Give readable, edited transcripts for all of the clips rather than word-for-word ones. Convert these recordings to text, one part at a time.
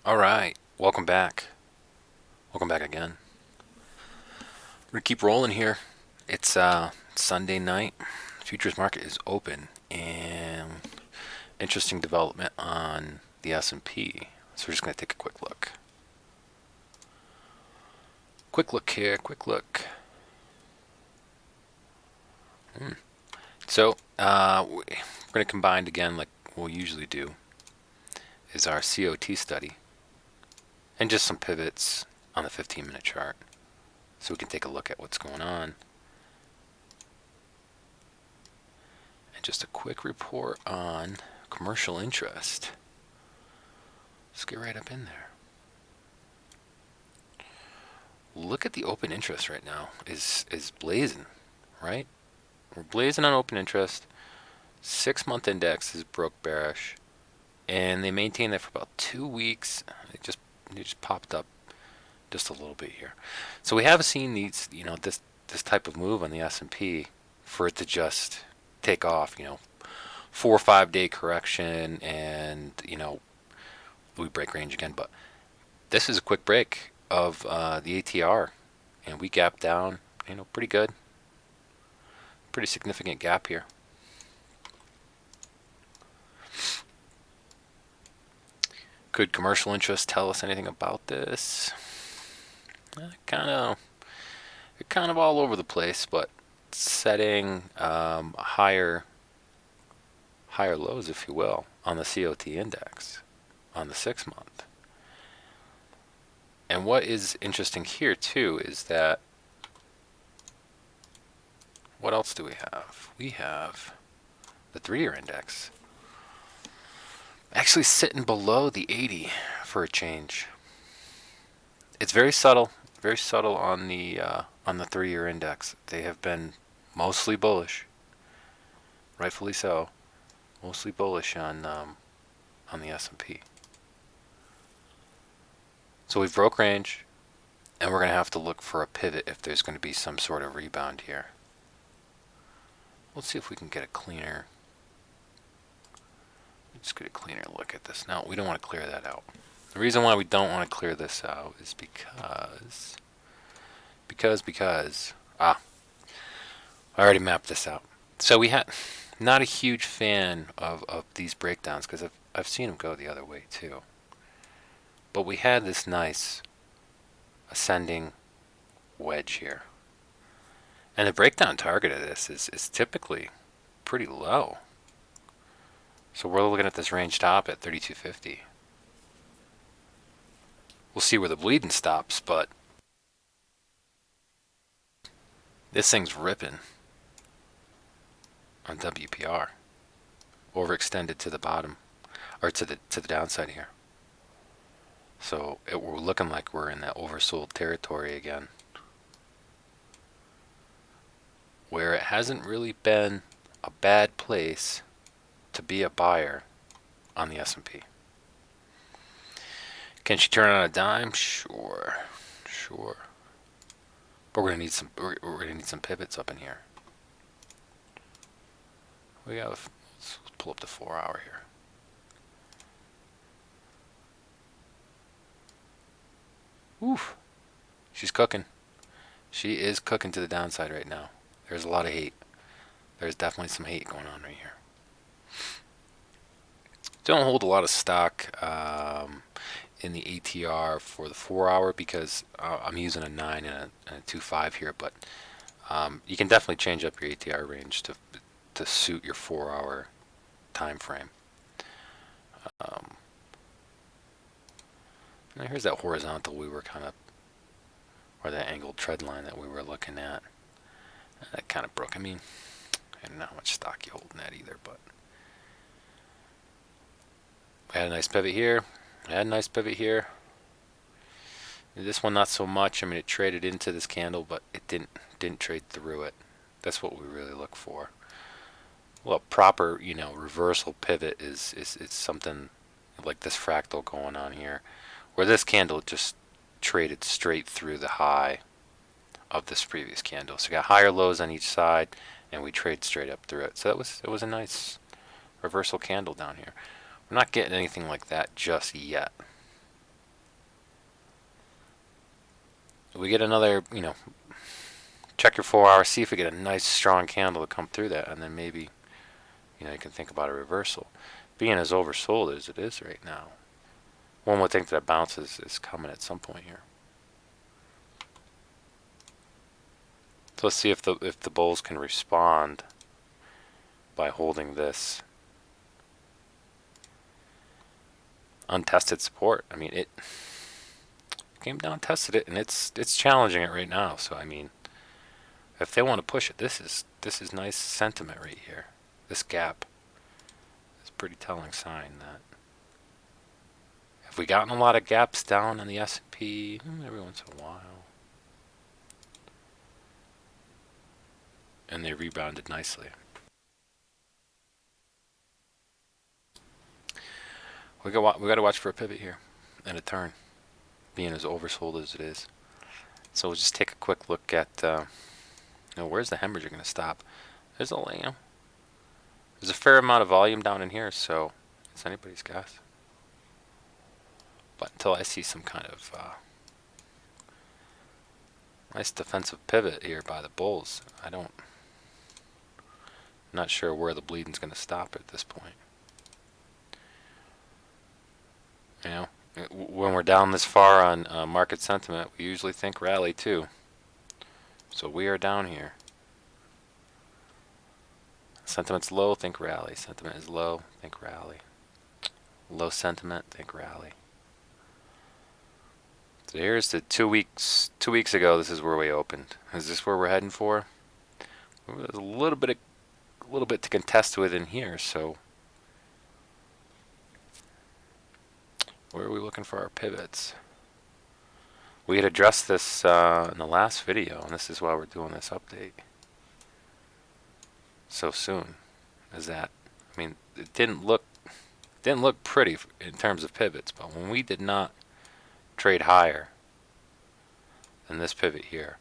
All right, welcome back. Welcome back again. We're gonna keep rolling here. It's Sunday night. Futures market is open, and interesting development on the S&P. So we're just gonna take a quick look. Quick look here. Quick look. So we're gonna combine again, like we'll usually do, is our COT study and just some pivots on the 15-minute chart, so we can take a look at what's going on. And just a quick report on commercial interest. Let's get right up in there. Look at the open interest right now is blazing, right? We're blazing on open interest. 6-month index is broke bearish, and they maintained that for about 2 weeks. It just popped up just a little bit here. So we have seen these, this type of move on the S&P for it to just take off, 4 or 5 day correction, and we break range again. But this is a quick break of the ATR, and we gap down, pretty good, pretty significant gap here. Could commercial interest tell us anything about this? Kind of all over the place, but setting higher lows, if you will, on the COT index on the 6-month. And what is interesting here too is that, what else do we have? We have the 3-year index actually sitting below the 80 for a change. It's very subtle on the 3-year index. They have been mostly bullish, rightfully so, mostly bullish on the S&P. So we've broke range, and we're going to have to look for a pivot if there's going to be some sort of rebound here. Let's see if we can get a cleaner. Let's get a cleaner look at this. No, we don't want to clear that out. The reason why we don't want to clear this out is because I already mapped this out. So we had not a huge fan of these breakdowns, because I've seen them go the other way too. But we had this nice ascending wedge here, and the breakdown target of this is typically pretty low. So we're looking at this range top at 3250. We'll see where the bleeding stops, but this thing's ripping on WPR, overextended to the bottom, or to the downside here. So we're looking like we're in that oversold territory again, where it hasn't really been a bad place to be a buyer on the S&P. Can she turn on a dime? Sure. But we're gonna need some pivots up in here. Let's pull up the 4-hour here. Oof. She's cooking. She is cooking to the downside right now. There's a lot of hate. There's definitely some hate going on right here. Don't hold a lot of stock in the ATR for the 4-hour, because I'm using a 9 and a 2.5 here, but you can definitely change up your ATR range to suit your 4-hour time frame. Now here's that horizontal we were kind of, or that angled trend line that we were looking at. That kind of broke. I mean, I don't know how much stock you hold in that either, but we had a nice pivot here. This one not so much. I mean, it traded into this candle, but it didn't trade through it. That's what we really look for. Well, proper, reversal pivot is something like this fractal going on here, where this candle just traded straight through the high of this previous candle. So we got higher lows on each side, and we trade straight up through it. So it was a nice reversal candle down here. We're not getting anything like that just yet. we get another, check your 4 hours, see if we get a nice strong candle to come through that, and then maybe, you can think about a reversal. Being as oversold as it is right now, one would think that a bounce is coming at some point here. So let's see if the bulls can respond by holding this untested support. I mean, it came down, tested it, and it's challenging it right now. So I mean, if they want to push it, this is nice sentiment right here. This gap is a pretty telling sign that have we gotten a lot of gaps down on the S&P every once in a while, and they rebounded nicely. We got to watch for a pivot here and a turn, being as oversold as it is. So we'll just take a quick look at where's the hemorrhage going to stop. There's there's a fair amount of volume down in here, so it's anybody's guess. But until I see some kind of nice defensive pivot here by the bulls, I'm not sure where the bleeding's going to stop at this point. When we're down this far on market sentiment, we usually think rally too. So we are down here. Sentiment's low, think rally. Sentiment is low, think rally. Low sentiment, think rally. So here's the 2 weeks. 2 weeks ago, this is where we opened. Is this where we're heading for? There's a little bit to contest with in here. So where are we looking for our pivots? We had addressed this in the last video, and this is why we're doing this update so soon. Is that, I mean, it didn't look pretty in terms of pivots, but when we did not trade higher than this pivot here,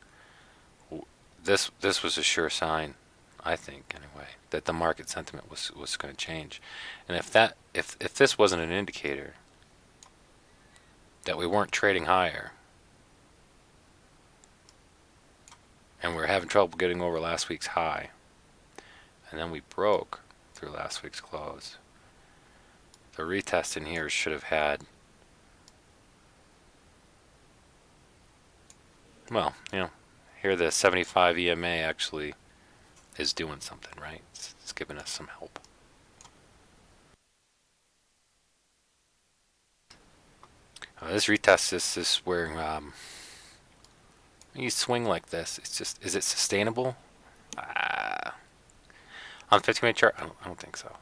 this was a sure sign, I think anyway, that the market sentiment was going to change. And if this wasn't an indicator that we weren't trading higher, and we were having trouble getting over last week's high, and then we broke through last week's close, the retest in here should have had, well, here the 75 EMA actually is doing something, right? It's giving us some help. This retest, this is where you swing like this. It's just, is it sustainable? On the 15-minute chart, I don't think so.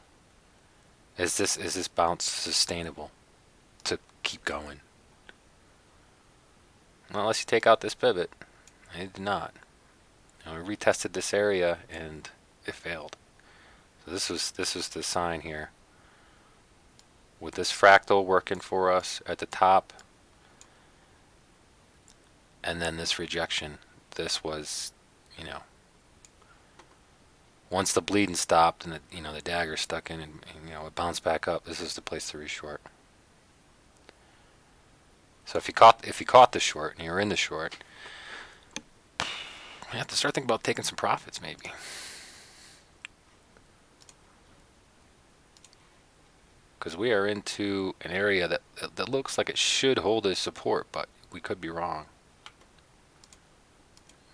Is this bounce sustainable to keep going? Well, unless you take out this pivot. It did not. We retested this area and it failed. So this was the sign here. With this fractal working for us at the top, and then this rejection. This was, once the bleeding stopped and the dagger stuck in and it bounced back up, this is the place to reshort. So if you caught the short and you were in the short, you have to start thinking about taking some profits maybe. Because we are into an area that looks like it should hold as support, but we could be wrong.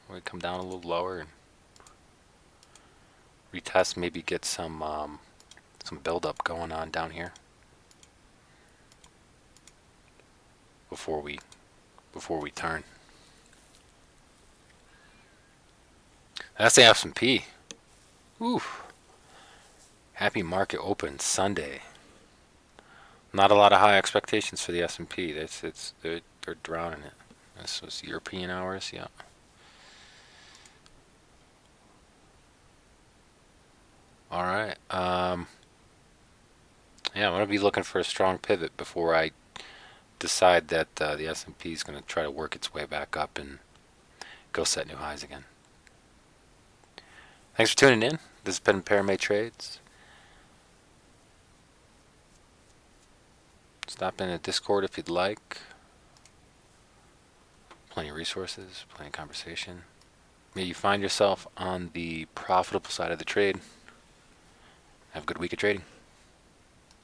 We come down a little lower and retest, maybe get some buildup going on down here before we turn. That's the S&P. Ooh. Happy market open Sunday. Not a lot of high expectations for the S&P. They're drowning it. This was European hours, yeah. All right. Yeah, I'm gonna be looking for a strong pivot before I decide that the S&P is gonna try to work its way back up and go set new highs again. Thanks for tuning in. This has been Paramay Trades. Stop in the Discord if you'd like. plenty of resources, plenty of conversation. May you find yourself on the profitable side of the trade. Have a good week of trading.